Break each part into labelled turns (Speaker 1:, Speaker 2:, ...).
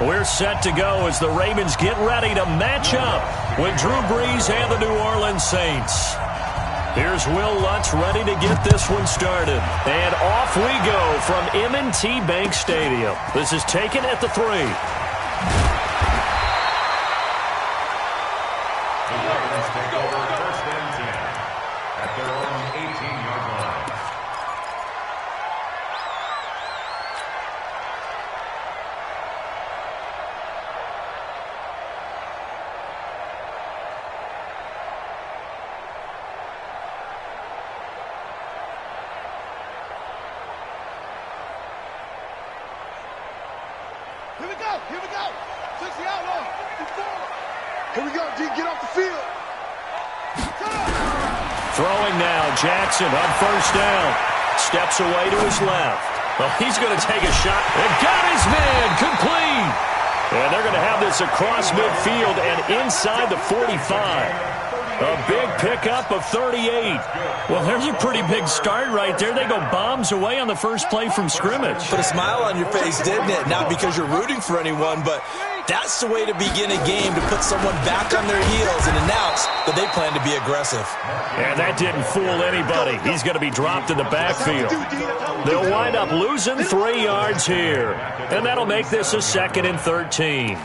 Speaker 1: We're set to go as the Ravens get ready to match up with Drew Brees and the New Orleans Saints. Here's Will Lutz ready to get this one started. And off we go from M&T Bank Stadium. This is taken at the 3.
Speaker 2: The Ravens take over 1st and 10 at their own 18-yard line.
Speaker 3: Here we go. Here we go. 6 the outlaw. 54. Here we go, D. Get off the field.
Speaker 1: Throwing now, Jackson on 1st down. Steps away to his left. Well, he's going to take a shot. And got his man complete. And they're going to have this across midfield and inside the 45. A big pickup of 38. Well, there's a pretty big start right there. They go bombs away on the first play from scrimmage.
Speaker 4: Put a smile on your face, didn't it? Not because you're rooting for anyone, but that's the way to begin a game, to put someone back on their heels and announce that they plan to be aggressive.
Speaker 1: And that didn't fool anybody. He's going to be dropped in the backfield. They'll wind up losing 3 yards here. And that'll make this a 2nd and 13.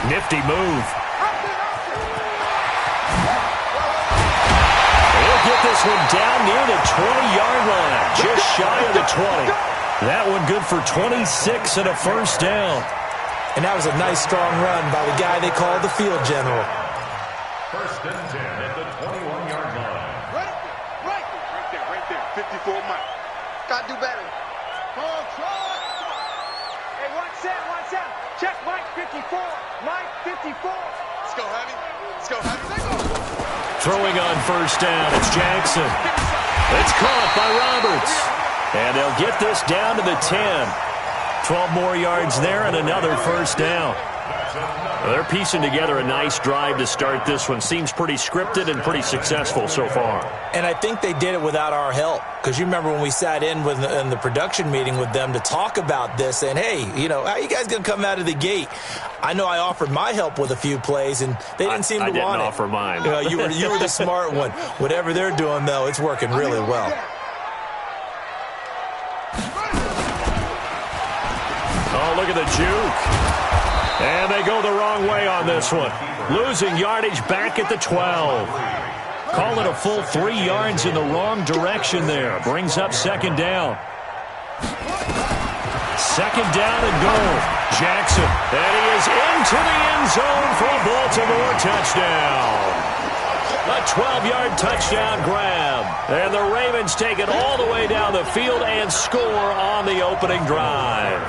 Speaker 1: Nifty move. He'll get this one down near the 20-yard line, just shy of the 20. That one good for 26 and a 1st down.
Speaker 4: And that was a nice, strong run by the guy they call the field general.
Speaker 2: 1st and 10 at the 21-yard line.
Speaker 3: Right there. 54 Mike. Got to do better. Control.
Speaker 5: Hey, watch out. Check Mike 54. Mike 54.
Speaker 3: Let's go, Javi. Let's go, Javi.
Speaker 1: Throwing on 1st down, it's Jackson. It's caught by Roberts. And they'll get this down to the 10. 12 more yards there and another 1st down. They're piecing together a nice drive to start this one. Seems pretty scripted and pretty successful so far.
Speaker 4: And I think they did it without our help. Because you remember when we sat in the production meeting with them to talk about this, saying, hey, how are you guys going to come out of the gate? I know I offered my help with a few plays, and they didn't seem to want it.
Speaker 1: I didn't offer mine.
Speaker 4: You were the smart one. Whatever they're doing, though, it's working really well.
Speaker 1: Oh, look at the juke. And they go the wrong way on this one. Losing yardage back at the 12. Call it a full 3 yards in the wrong direction there. Brings up 2nd down. 2nd down and goal. Jackson. And he is into the end zone for a Baltimore touchdown. A 12-yard touchdown grab. And the Ravens take it all the way down the field and score on the opening drive.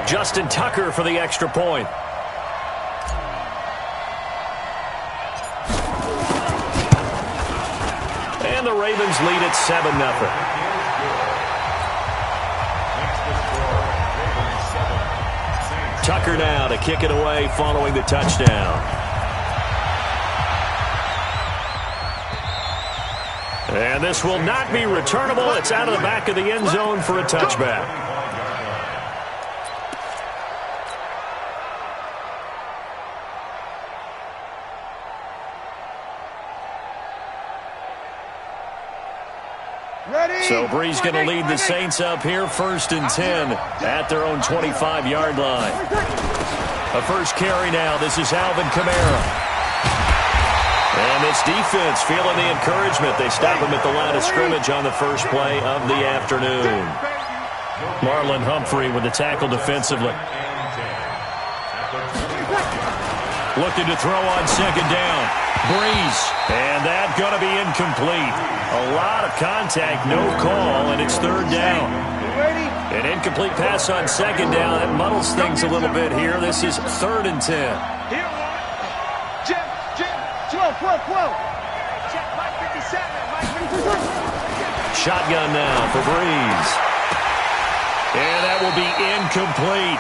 Speaker 1: Justin Tucker for the extra point. And the Ravens lead at 7-0. Tucker now to kick it away following the touchdown. And this will not be returnable. It's out of the back of the end zone for a touchback. So Brees going to lead the Saints up here 1st and 10 at their own 25-yard line. A first carry now. This is Alvin Kamara. And this defense feeling the encouragement. They stop him at the line of scrimmage on the first play of the afternoon. Marlon Humphrey with the tackle defensively. Looking to throw on 2nd down. Brees. And that's going to be incomplete. A lot of contact, no call, and it's 3rd down. An incomplete pass on 2nd down. That muddles things a little bit here. This is 3rd and 10.
Speaker 5: Jim, 12. Check Mike 57. Mike 57.
Speaker 1: Shotgun now for Brees. And that will be incomplete.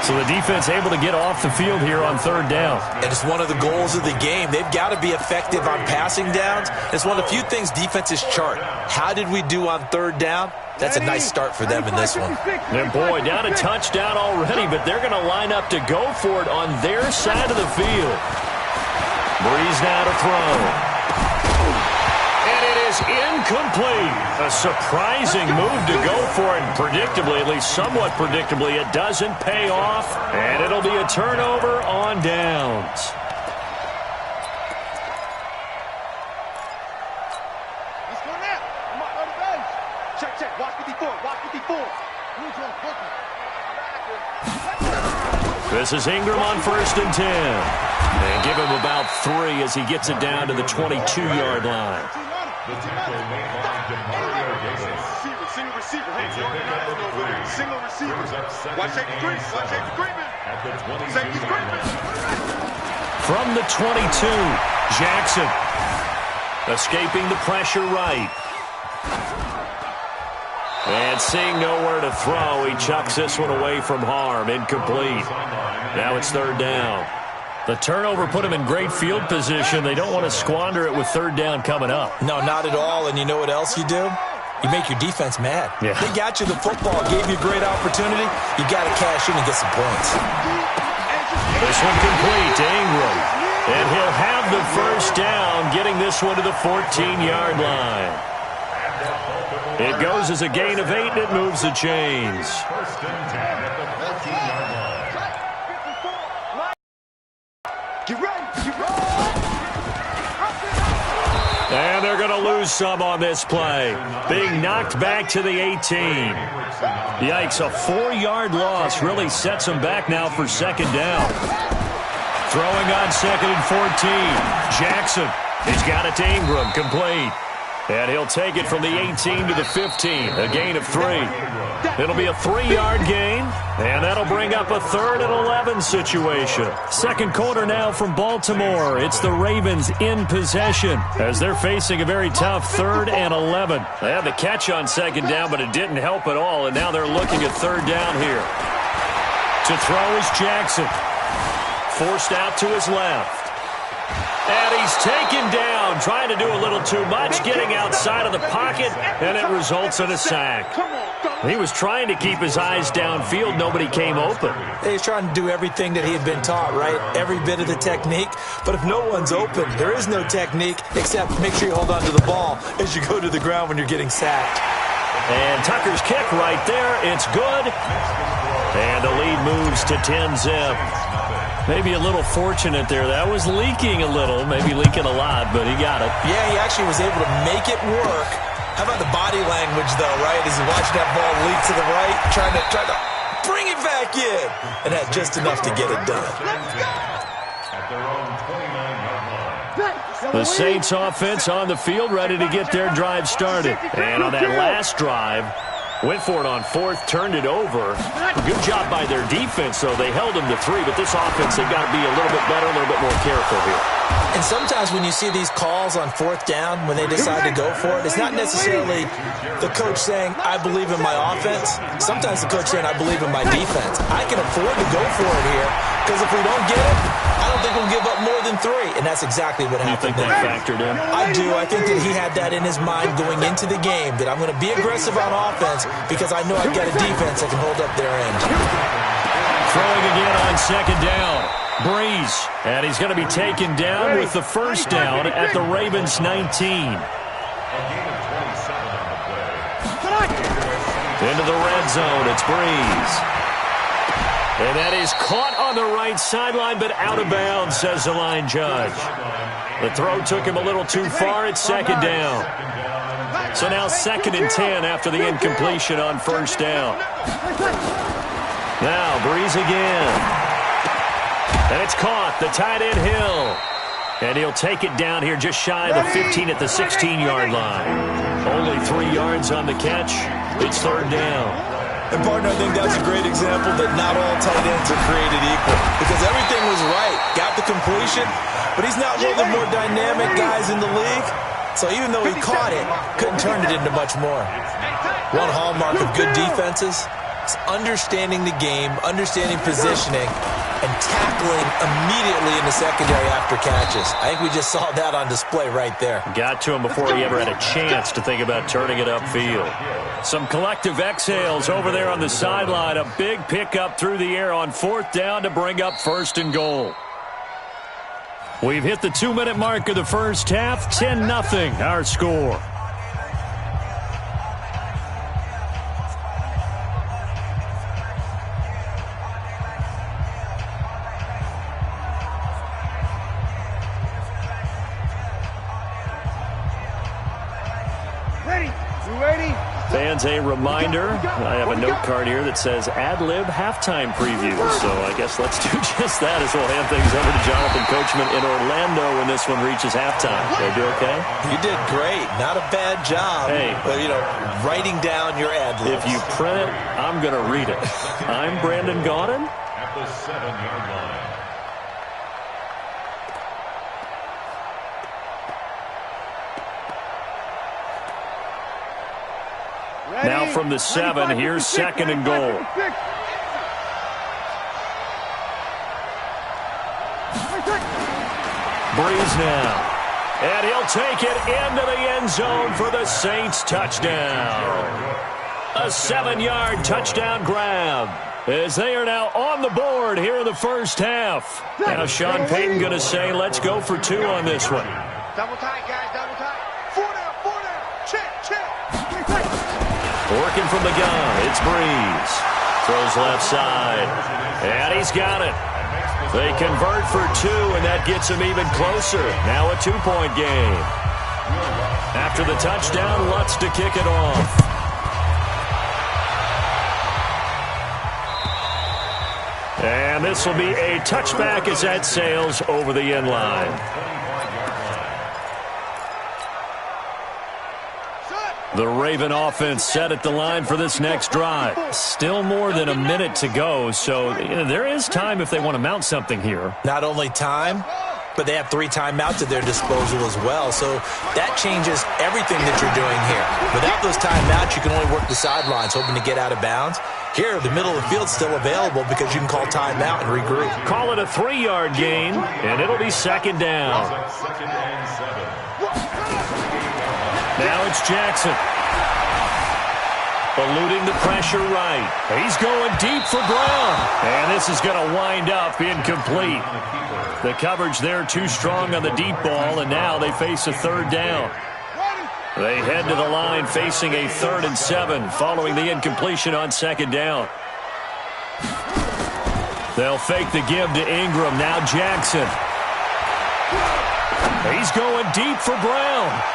Speaker 1: So the defense able to get off the field here on third down.
Speaker 4: And it's one of the goals of the game. They've got to be effective on passing downs. It's one of the few things defenses chart. How did we do on third down? That's a nice start for them in this one.
Speaker 1: And boy, down a touchdown already, but they're going to line up to go for it on their side of the field. Breeze now to throw. And it is incomplete. A surprising move to go for it. Predictably, at least somewhat predictably, it doesn't pay off. And it'll be a turnover on downs.
Speaker 3: Let's go now. I'm out of the bench. Check. Watch 54. Watch 54.
Speaker 1: This is Ingram on 1st and 10. And give him about 3 as he gets it down to the 22-yard line.
Speaker 2: The tackle made by Demario Davis.
Speaker 3: Single receiver. Hey, you already know that's no good. Single receiver. Watch safety creep. Watch safety creeping.
Speaker 2: At the 22
Speaker 3: Safety's creeping.
Speaker 1: From the 22, Jackson escaping the pressure right. And seeing nowhere to throw, he chucks this one away from harm. Incomplete. Now it's third down. The turnover put him in great field position. They don't want to squander it with third down coming up.
Speaker 4: No, not at all. And you know what else you do? You make your defense mad.
Speaker 1: Yeah.
Speaker 4: They got you the football, gave you a great opportunity. You got to cash in and get some points.
Speaker 1: This one complete to Ingram. And he'll have the first down, getting this one to the 14-yard line. It goes as a gain of 8, and it moves the chains.
Speaker 2: 1st and 10 at the 14-yard line.
Speaker 3: Get ready.
Speaker 1: And they're going to lose some on this play. Being knocked back to the 18. Yikes, a 4-yard loss really sets them back now for second down. Throwing on 2nd and 14. Jackson, he's got it to Ingram, complete. And he'll take it from the 18 to the 15, a gain of 3. It'll be a 3-yard gain, and that'll bring up a 3rd and 11 situation. Second quarter now from Baltimore. It's the Ravens in possession as they're facing a very tough 3rd and 11. They had the catch on second down, but it didn't help at all, and now they're looking at third down here. To throw is Jackson. Forced out to his left. And he's taken down, trying to do a little too much, getting outside of the pocket, and it results in a sack. He was trying to keep his eyes downfield. Nobody came open.
Speaker 4: He's trying to do everything that he had been taught, right? Every bit of the technique. But if no one's open, there is no technique except make sure you hold on to the ball as you go to the ground when you're getting sacked.
Speaker 1: And Tucker's kick right there. It's good. And the lead moves to 10-zip. Maybe a little fortunate there. That was leaking a little, maybe leaking a lot, but he got it.
Speaker 4: Yeah, he actually was able to make it work. How about the body language, though, right? As he watched that ball leak to the right, trying to bring it back in, and had just enough to get it done.
Speaker 2: At their own 29-yard line.
Speaker 1: The Saints offense on the field, ready to get their drive started. And on that last drive, went for it on 4th, turned it over. Good job by their defense, though. They held them to 3, but this offense, they've got to be a little bit better, a little bit more careful here.
Speaker 4: And sometimes when you see these calls on 4th down, when they decide to go for it, it's not necessarily the coach saying, I believe in my offense. Sometimes the coach saying, I believe in my defense. I can afford to go for it here, because if we don't get it, I don't think we'll give up more than 3. And that's exactly what happened.
Speaker 1: You think that factored in?
Speaker 4: I do. I think that he had that in his mind going into the game, that I'm going to be aggressive on offense because I know I've got a defense that can hold up their end.
Speaker 1: Throwing again on second down. Breeze. And he's going to be taken down with the first down at the Ravens 19.
Speaker 2: A gain of 27 on the play.
Speaker 1: Into the red zone. It's Breeze. And that is caught on the right sideline, but out of bounds, says the line judge. The throw took him a little too far. It's second down. So now 2nd and 10 after the incompletion on first down. Now Breeze again. And it's caught. The tight end Hill. And he'll take it down here just shy of the 15 at the 16-yard line. Only 3 yards on the catch. It's third down.
Speaker 4: And, partner, I think that's a great example that not all tight ends are created equal. Because everything was right. Got the completion, but he's not one of the more dynamic guys in the league. So even though he caught it, couldn't turn it into much more. One hallmark of good defenses, It's understanding the game, understanding positioning, and tackling immediately in the secondary after catches. I think we just saw that on display right there.
Speaker 1: Got to him before he ever had a chance to think about turning it upfield. Some collective exhales over there on the sideline. A big pickup through the air on 4th down to bring up 1st and goal. We've hit the 2-minute mark of the first half. 10-0 our score. Fans, a reminder, I have a note card here that says ad-lib halftime preview. So I guess let's do just that as we'll hand things over to Jonathan Coachman in Orlando when this one reaches halftime. They do okay?
Speaker 4: You did great. Not a bad job.
Speaker 1: Hey.
Speaker 4: But, writing down your ad-libs.
Speaker 1: If you print it, I'm going to read it. I'm Brandon Gaudin.
Speaker 2: At the 7-yard line.
Speaker 1: Now from the 7, here's 2nd and goal. Breeze now. And he'll take it into the end zone for the Saints touchdown. A 7-yard touchdown grab as they are now on the board here in the first half. Now Sean Payton going to say, let's go for 2 on this one.
Speaker 5: Double tight, guys, double tight. 4 down. Check.
Speaker 1: Working from the gun, it's Breeze. Throws left side, and he's got it. They convert for 2, and that gets him even closer. Now a 2-point game. After the touchdown, Lutz to kick it off. And this will be a touchback as that sails over the end line. The Raven offense set at the line for this next drive. Still more than a minute to go, so there is time if they want to mount something here.
Speaker 4: Not only time, but they have 3 timeouts at their disposal as well, so that changes everything that you're doing here. Without those timeouts, you can only work the sidelines, hoping to get out of bounds. Here, the middle of the field's still available because you can call timeout and regroup.
Speaker 1: Call it a 3-yard gain, and it'll be 2nd down. Now it's Jackson. Eluding the pressure right. He's going deep for Brown. And this is going to wind up incomplete. The coverage there too strong on the deep ball, and now they face a 3rd down. They head to the line facing a 3rd and 7 following the incompletion on 2nd down. They'll fake the give to Ingram. Now Jackson. He's going deep for Brown.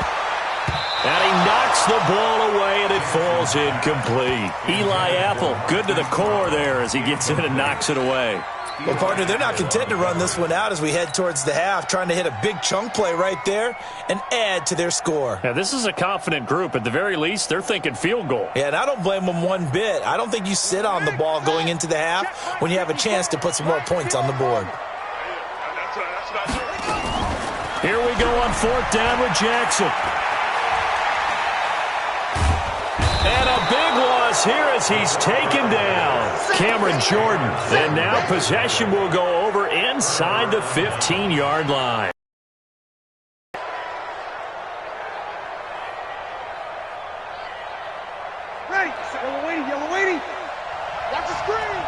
Speaker 1: And he knocks the ball away, and it falls incomplete. Eli Apple, good to the core there as he gets in and knocks it away.
Speaker 4: Well, partner, they're not content to run this one out as we head towards the half, trying to hit a big chunk play right there and add to their score.
Speaker 1: Yeah, this is a confident group. At the very least, they're thinking field goal.
Speaker 4: Yeah, and I don't blame them one bit. I don't think you sit on the ball going into the half when you have a chance to put some more points on the board.
Speaker 1: Here we go on 4th down with Jackson. And a big loss here as he's taken down. Cameron Jordan. And now possession will go over inside the 15-yard line.
Speaker 5: Ready. Yellow waiting. Watch the screen.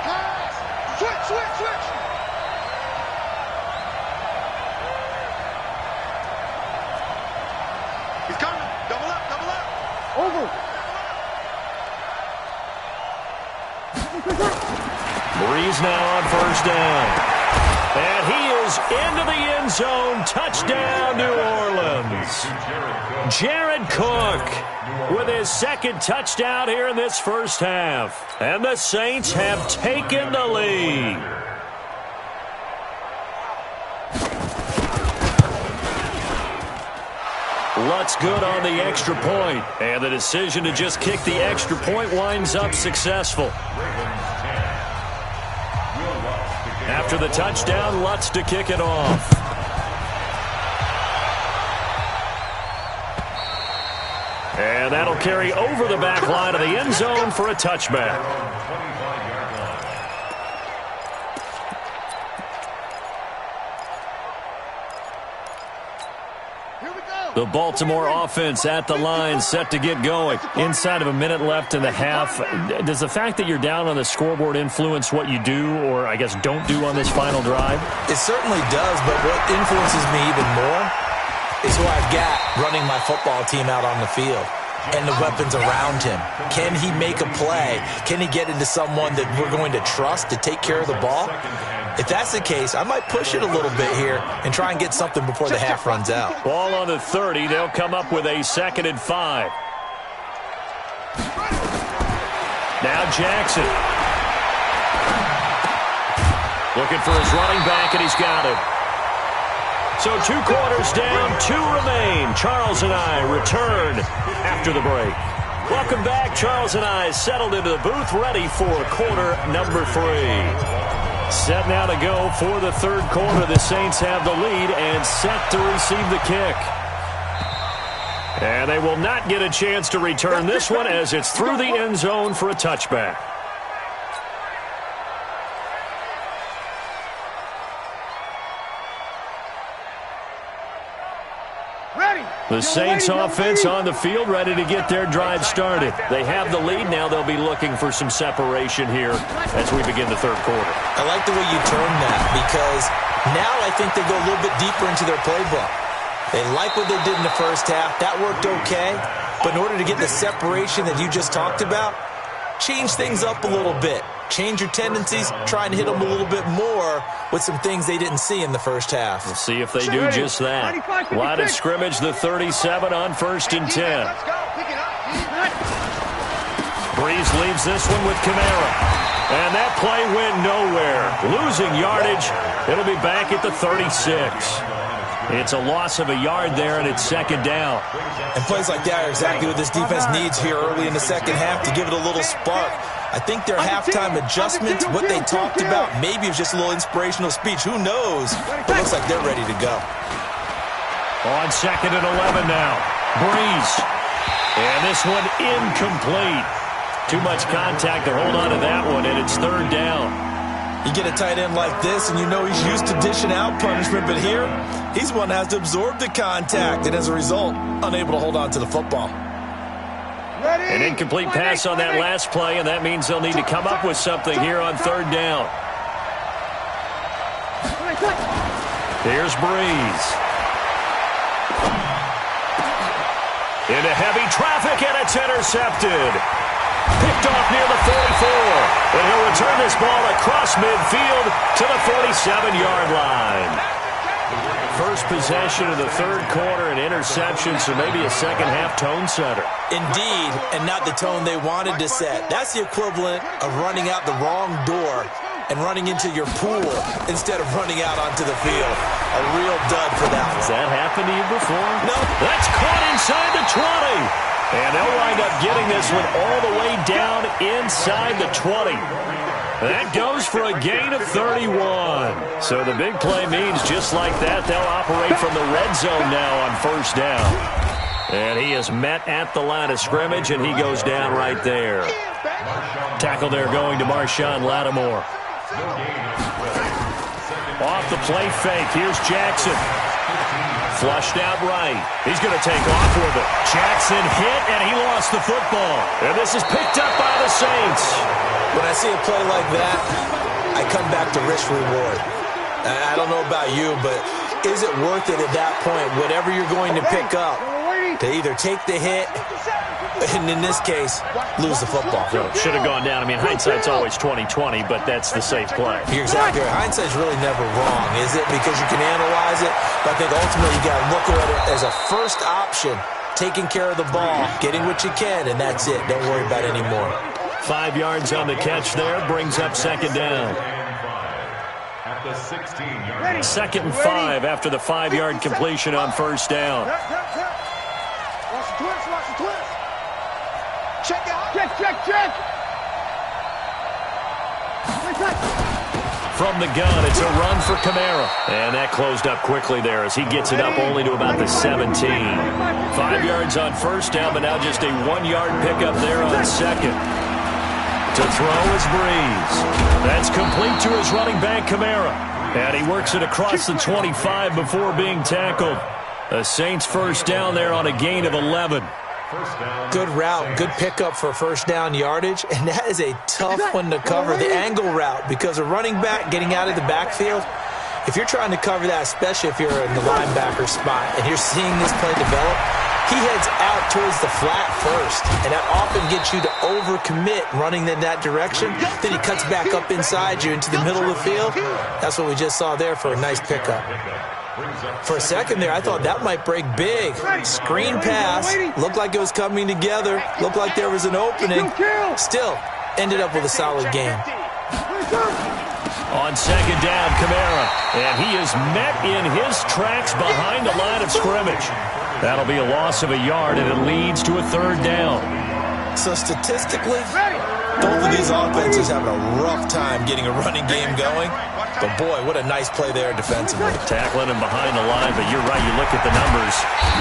Speaker 5: Pass. Switch. He's coming. Double up. Over.
Speaker 1: Breeze now on 1st down. And he is into the end zone. Touchdown, New Orleans. Jared Cook with his 2nd touchdown here in this first half. And the Saints have taken the lead. Lutz good on the extra point. And the decision to just kick the extra point winds up successful. After the touchdown, Lutz to kick it off. And that'll carry over the back line of the end zone for a touchback. The Baltimore offense at the line, set to get going. Inside of a minute left in the half. Does the fact that you're down on the scoreboard influence what you do, or I guess don't do on this final drive?
Speaker 4: It certainly does, but what influences me even more is who I've got running my football team out on the field and the weapons around him. Can he make a play? Can he get into someone that we're going to trust to take care of the ball? If that's the case, I might push it a little bit here and try and get something before the half runs out.
Speaker 1: Ball on the 30. They'll come up with a 2nd and 5. Now Jackson. Looking for his running back, and he's got it. So 2 quarters down, 2 remain. Charles and I return after the break. Welcome back. Charles and I settled into the booth, ready for quarter number 3. Set now to go for the 3rd quarter. The Saints have the lead and set to receive the kick. And they will not get a chance to return this one as it's through the end zone for a touchback. The Saints offense on the field, ready to get their drive started. They have the lead. Now they'll be looking for some separation here as we begin the 3rd quarter.
Speaker 4: I like the way you term that, because now I think they go a little bit deeper into their playbook. They like what they did in the first half. That worked okay. But in order to get the separation that you just talked about, change things up a little bit. Change your tendencies, try and hit them a little bit more with some things they didn't see in the first half.
Speaker 1: We'll see if they do just that. Line of scrimmage, the 37 on 1st and 10. Breeze leaves this one with Kamara. And that play went nowhere. Losing yardage. It'll be back at the 36. It's a loss of a yard there, and it's 2nd down.
Speaker 4: And plays like that are exactly what this defense needs here early in the 2nd half to give it a little spark. I think their halftime adjustments, what they talked about, maybe it was just a little inspirational speech. Who knows? But it looks like they're ready to go.
Speaker 1: On 2nd and 11 now. Breeze. And this one incomplete. Too much contact to hold on to that one, and it's 3rd down.
Speaker 4: You get a tight end like this, and you know he's used to dishing out punishment, but here, he's one that has to absorb the contact, and as a result, unable to hold on to the football.
Speaker 1: An incomplete pass on that last play, and that means they'll need to come up with something here on 3rd down. Here's Breeze. Into heavy traffic, and it's intercepted. Picked off near the 44. And he'll return this ball across midfield to the 47-yard line. First possession of the 3rd quarter, an interception, so maybe a 2nd half tone setter.
Speaker 4: Indeed, and not the tone they wanted to set. That's the equivalent of running out the wrong door and running into your pool instead of running out onto the field. A real dud for that.
Speaker 1: Has that happened to you before?
Speaker 4: No.
Speaker 1: That's caught inside the 20. And they'll wind up getting this one all the way down inside the 20. That goes for a gain of 31. So the big play means just like that, they'll operate from the red zone now on 1st down. And he is met at the line of scrimmage, and he goes down right there. Tackle there going to Marshawn Lattimore. Off the play fake, here's Jackson. Flushed out right. He's going to take off with it. Jackson hit, and he lost the football. And this is picked up by the Saints.
Speaker 4: When I see a play like that, I come back to risk-reward. I don't know about you, but is it worth it at that point, whatever you're going to pick up, to either take the hit, and in this case, lose the football?
Speaker 1: Should have gone down. I mean, hindsight's always 20/20, but that's the safe play.
Speaker 4: You're exactly right. Hindsight's really never wrong, is it? Because you can analyze it, but I think ultimately you got to look at it as a first option, taking care of the ball, getting what you can, and that's it. Don't worry about it anymore.
Speaker 1: 5 yards on the catch there, brings up 2nd down.
Speaker 2: At the 16-yard line.
Speaker 1: 2nd and 5 after the 5-yard completion on 1st down.
Speaker 5: Watch the twist, watch the twist. Check out. Check.
Speaker 1: from the gun. It's a run for Kamara. And that closed up quickly there as he gets it up only to about the 17. 5 yards on first down, but now just a 1-yard pickup there on second. To throw is Breeze. That's complete to his running back, Kamara. And he works it across the 25 before being tackled. The Saints first down there on a gain of 11.
Speaker 4: Good route, good pickup for first down yardage, and that is a tough one to cover, the angle route, because a running back getting out of the backfield, if you're trying to cover that, especially if you're in the linebacker spot, and you're seeing this play develop, he heads out towards the flat first, and that often gets you to overcommit running in that direction. Then he cuts back up inside you into the middle of the field. That's what we just saw there for a nice pickup. For a second there, I thought that might break big. Screen pass. Looked like it was coming together. Looked like there was an opening. Still, ended up with a solid game.
Speaker 1: On second down, Kamara. And he is met in his tracks behind the line of scrimmage. That'll be a loss of a yard, and it leads to a third down.
Speaker 4: So statistically, both of these offenses having a rough time getting a running game going. But, boy, what a nice play there defensively.
Speaker 1: Tackling him behind the line, but you're right. You look at the numbers.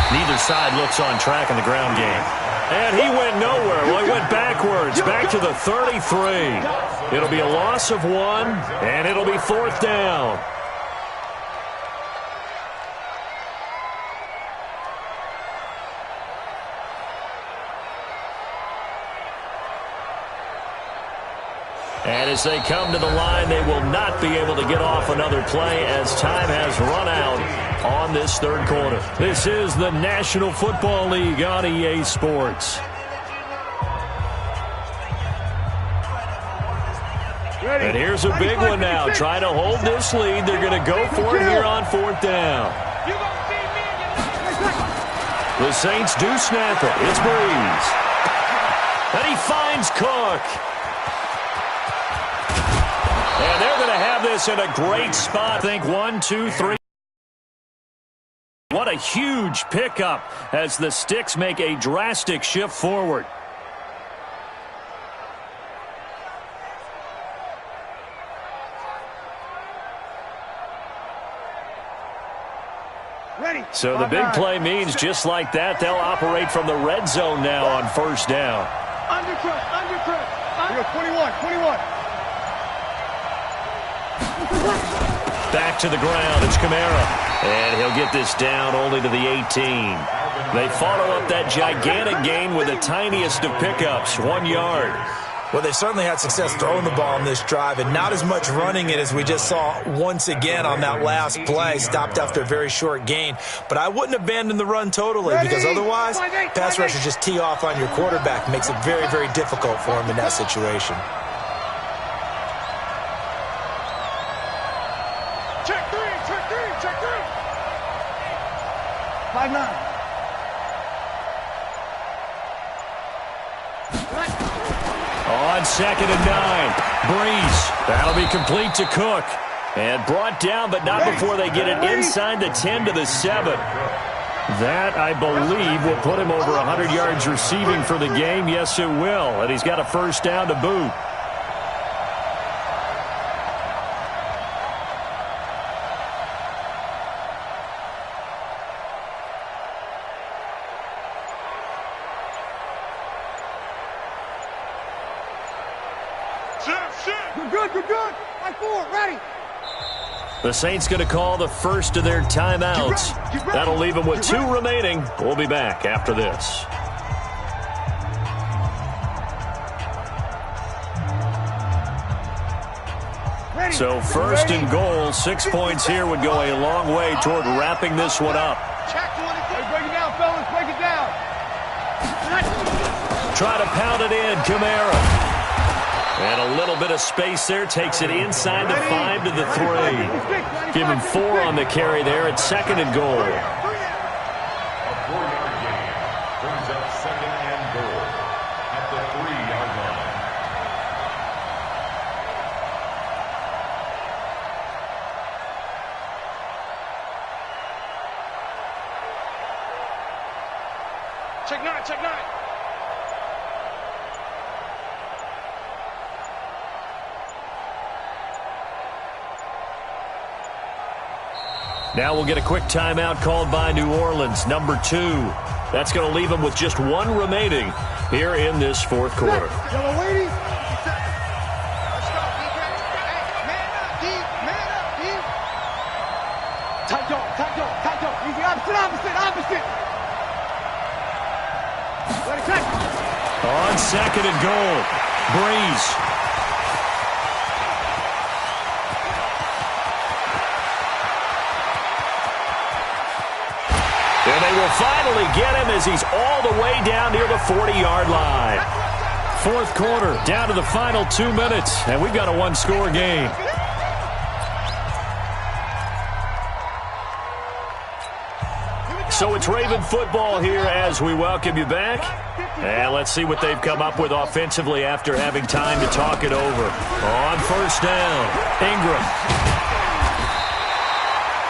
Speaker 1: Neither side looks on track in the ground game. And he went nowhere. Well, he went backwards, back to the 33. It'll be a loss of 1, and it'll be fourth down. And as they come to the line, they will not be able to get off another play as time has run out on this third quarter. This is the National Football League on EA Sports. And here's a big one now. Trying to hold this lead. They're going to go for it here on fourth down. The Saints do snap it. It's Breeze. And he finds Cook. And they're going to have this in a great spot. I think 1, 2, 3. What a huge pickup as the Sticks make a drastic shift forward. So the big play means just like that, they'll operate from the red zone now on first down.
Speaker 5: Undercut. 21.
Speaker 1: Back to the ground, it's Kamara. And he'll get this down only to the 18. They follow up that gigantic gain with the tiniest of pickups, 1 yard.
Speaker 4: Well, they certainly had success throwing the ball on this drive and not as much running it as we just saw once again on that last play. Stopped after a very short gain. But I wouldn't abandon the run totally because otherwise, pass rushers just tee off on your quarterback. Makes it very, very difficult for him in that situation.
Speaker 5: Check three. 5-9.
Speaker 1: On second and 9, Breeze. That'll be complete to Cook. And brought down, but not before they get it inside the 10 to the 7. That, I believe, will put him over 100 yards receiving for the game. Yes, it will. And he's got a first down to boot.
Speaker 5: You're good. Right forward, ready.
Speaker 1: The Saints going to call the first of their timeouts. That'll leave them with 2 remaining. We'll be back after this. So first and goal, 6 points here would go a long way toward wrapping this one up.
Speaker 5: Break it down, fellas. Break it down.
Speaker 1: Try to pound it in, Kamara. And a little bit of space there. Takes it inside the 5 to the 3. Give him 4 on the carry there at second and goal.
Speaker 2: A 4-yard gain brings up second and goal at the 3-yard line.
Speaker 5: Check 9.
Speaker 1: Now we'll get a quick timeout called by New Orleans, number 2. That's going to leave them with just 1 remaining here in this fourth quarter.
Speaker 3: Yellow lady. Let's go, defense. Hey, man up, D. Man up, D.
Speaker 5: Tight dog, tight dog, tight dog. Easy, opposite. Let it check.
Speaker 1: On second and goal, Breeze. And they will finally get him as he's all the way down near the 40-yard line. Fourth quarter, down to the final 2 minutes, and we've got a 1-score game. So it's Raven football here as we welcome you back. And let's see what they've come up with offensively after having time to talk it over. On first down, Ingram.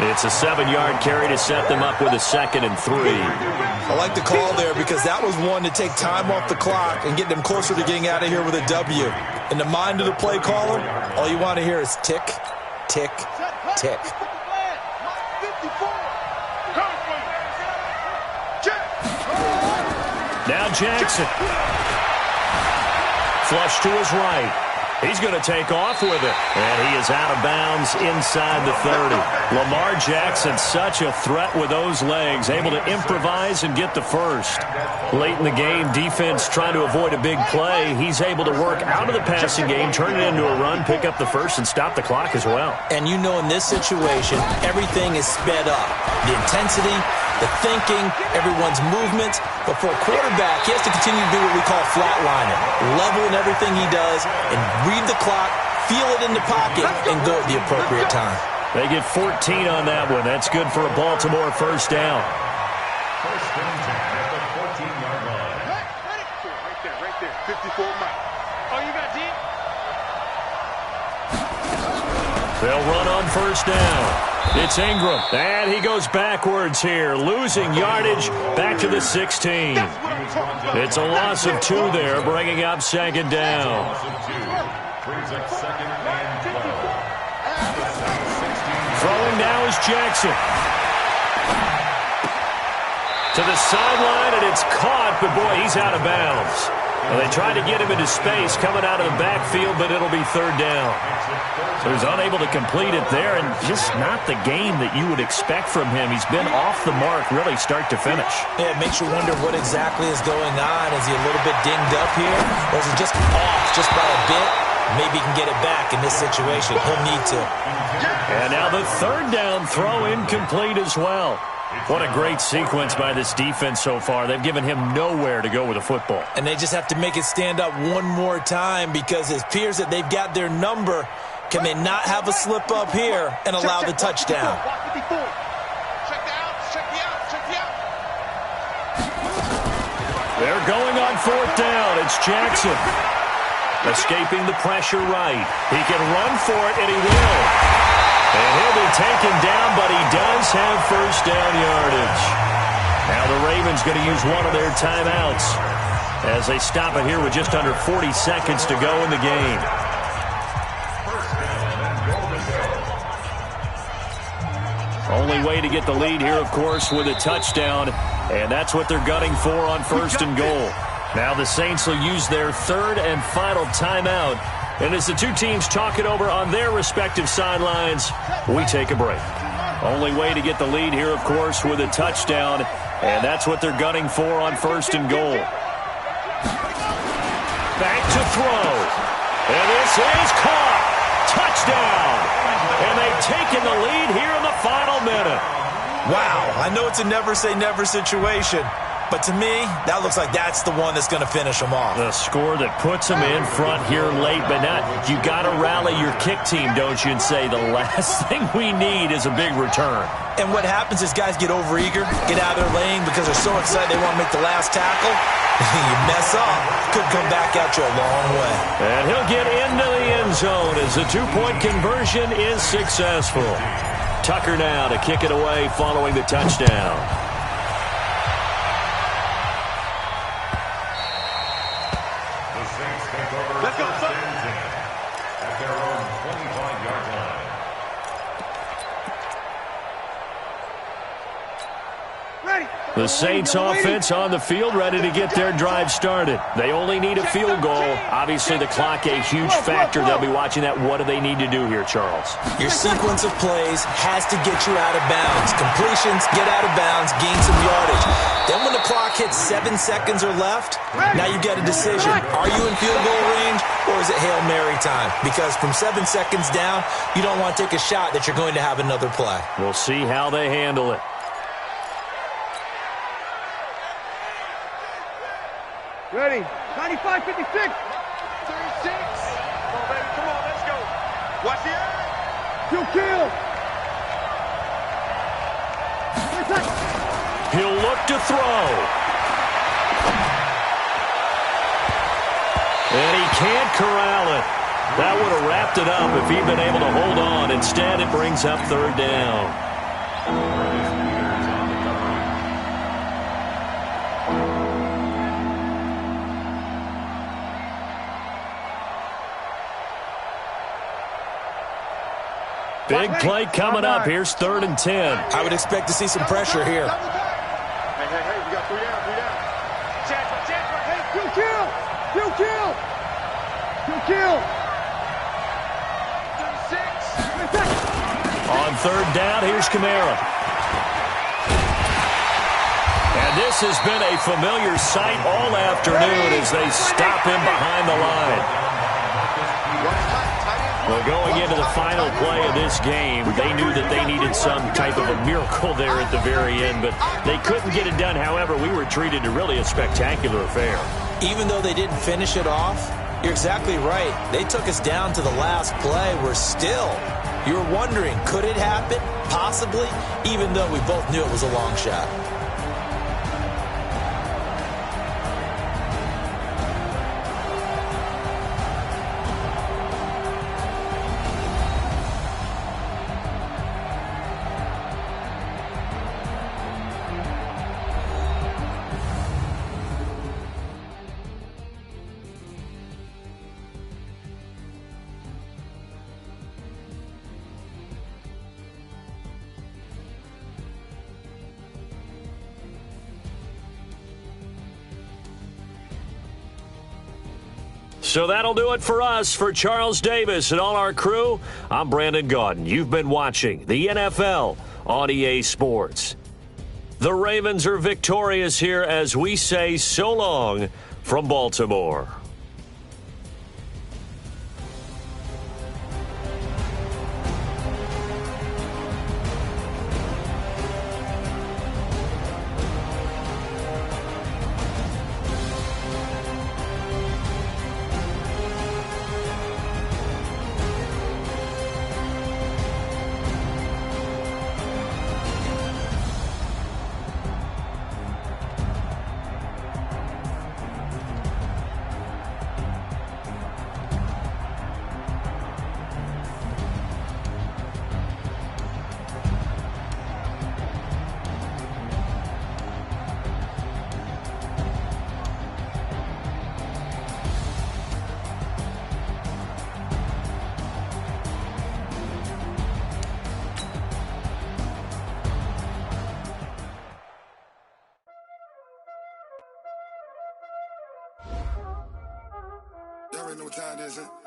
Speaker 1: It's a 7-yard carry to set them up with a 2nd and 3.
Speaker 4: I like the call there because that was one to take time off the clock and get them closer to getting out of here with a W. In the mind of the play caller, all you want to hear is tick, tick, tick.
Speaker 1: Now Jackson. Flush to his right. He's going to take off with it. And he is out of bounds inside the 30. Lamar Jackson, such a threat with those legs, able to improvise and get the first. Late in the game, defense trying to avoid a big play. He's able to work out of the passing game, turn it into a run, pick up the first, and stop the clock as well.
Speaker 4: And you know in this situation, everything is sped up. The intensity, the thinking, everyone's movement. But for a quarterback, he has to continue to do what we call flatliner. Level in everything he does and read the clock, feel it in the pocket, and go at the appropriate time.
Speaker 1: They get 14 on that one. That's good for a Baltimore first down.
Speaker 2: First and 10 at the 14-yard line.
Speaker 3: Right there. 54 miles.
Speaker 5: Oh, you got D?
Speaker 1: They'll run on first down. It's Ingram. And he goes backwards here, losing yardage back to the 16. It's a loss of 2 there, bringing up 2nd down.
Speaker 2: Loss of 2. Brings up 2nd and 12.
Speaker 1: Throwing now is Jackson. To the sideline, and it's caught, but boy, he's out of bounds. Well, they tried to get him into space coming out of the backfield, but it'll be 3rd down. So he's unable to complete it there, and just not the game that you would expect from him. He's been off the mark really start to finish.
Speaker 4: Yeah, it makes you wonder what exactly is going on. Is he a little bit dinged up here? Or is he just off just by a bit? Maybe he can get it back in this situation. He'll need to.
Speaker 1: And now the 3rd down throw incomplete as well. What a great sequence by this defense so far. They've given him nowhere to go with the football.
Speaker 4: And they just have to make it stand up one more time because it appears that they've got their number. Can they not have a slip up here and allow the touchdown?
Speaker 3: Check the out.
Speaker 1: They're going on 4th down. It's Jackson. Escaping the pressure right. He can run for it, and he will. And he'll be taken down, but he does have first down yardage. Now the Ravens going to use one of their timeouts as they stop it here with just under 40 seconds to go in the game. Only way to get the lead here, of course, with a touchdown, and that's what they're gunning for on 1st and goal. Now the Saints will use their 3rd and final timeout. And as the two teams talk it over on their respective sidelines, we take a break. Only way to get the lead here, of course, with a touchdown. And that's what they're gunning for on 1st and goal. Back to throw. And this is caught. Touchdown. And they've taken the lead here in the final minute.
Speaker 4: Wow, I know it's a never-say-never situation. But to me, that looks like that's the one that's going to finish them off.
Speaker 1: The score that puts them in front here late, but not. You got to rally your kick team, don't you, and say the last thing we need is a big return.
Speaker 4: And what happens is guys get overeager, get out of their lane because they're so excited they want to make the last tackle. You mess up, could come back at you a long way.
Speaker 1: And he'll get into the end zone as the two-point conversion is successful. Tucker now to kick it away following the touchdown.
Speaker 3: Let's go, son.
Speaker 2: At their own 25-yard line.
Speaker 1: The Saints offense on the field, ready to get their drive started. They only need a field goal. Obviously, the clock a huge factor. They'll be watching that. What do they need to do here, Charles?
Speaker 4: Your sequence of plays has to get you out of bounds. Completions, get out of bounds, gain some yardage. Then when the clock hits 7 seconds or left, now you get a decision. Are you in field goal range or is it Hail Mary time? Because from 7 seconds down, you don't want to take a shot that you're going to have another play.
Speaker 1: We'll see how they handle it.
Speaker 5: Ready. 95, 56.
Speaker 3: 36. Come on, baby. Come on, let's go. Watch the eye.
Speaker 5: Kill.
Speaker 1: He'll look to throw. And he can't corral it. That would have wrapped it up if he'd been able to hold on. Instead, it brings up third down. Big play coming up. Here's 3rd and 10.
Speaker 4: I would expect to see some pressure here.
Speaker 3: Hey, we got 3 down.
Speaker 5: Chance, hey, kill.
Speaker 3: 36.
Speaker 1: On 3rd down, here's Kamara. And this has been a familiar sight all afternoon as they stop him behind the line. Well, going into the final play of this game, they knew that they needed some type of a miracle there at the very end, but they couldn't get it done. However, we were treated to really a spectacular affair.
Speaker 4: Even though they didn't finish it off, you're exactly right. They took us down to the last play. We're still, you're wondering, could it happen? Possibly, even though we both knew it was a long shot.
Speaker 1: So that'll do it for us. For Charles Davis and all our crew, I'm Brandon Gaudin. You've been watching the NFL on EA Sports. The Ravens are victorious here as we say so long from Baltimore.
Speaker 6: Y'all already know what time it is, huh?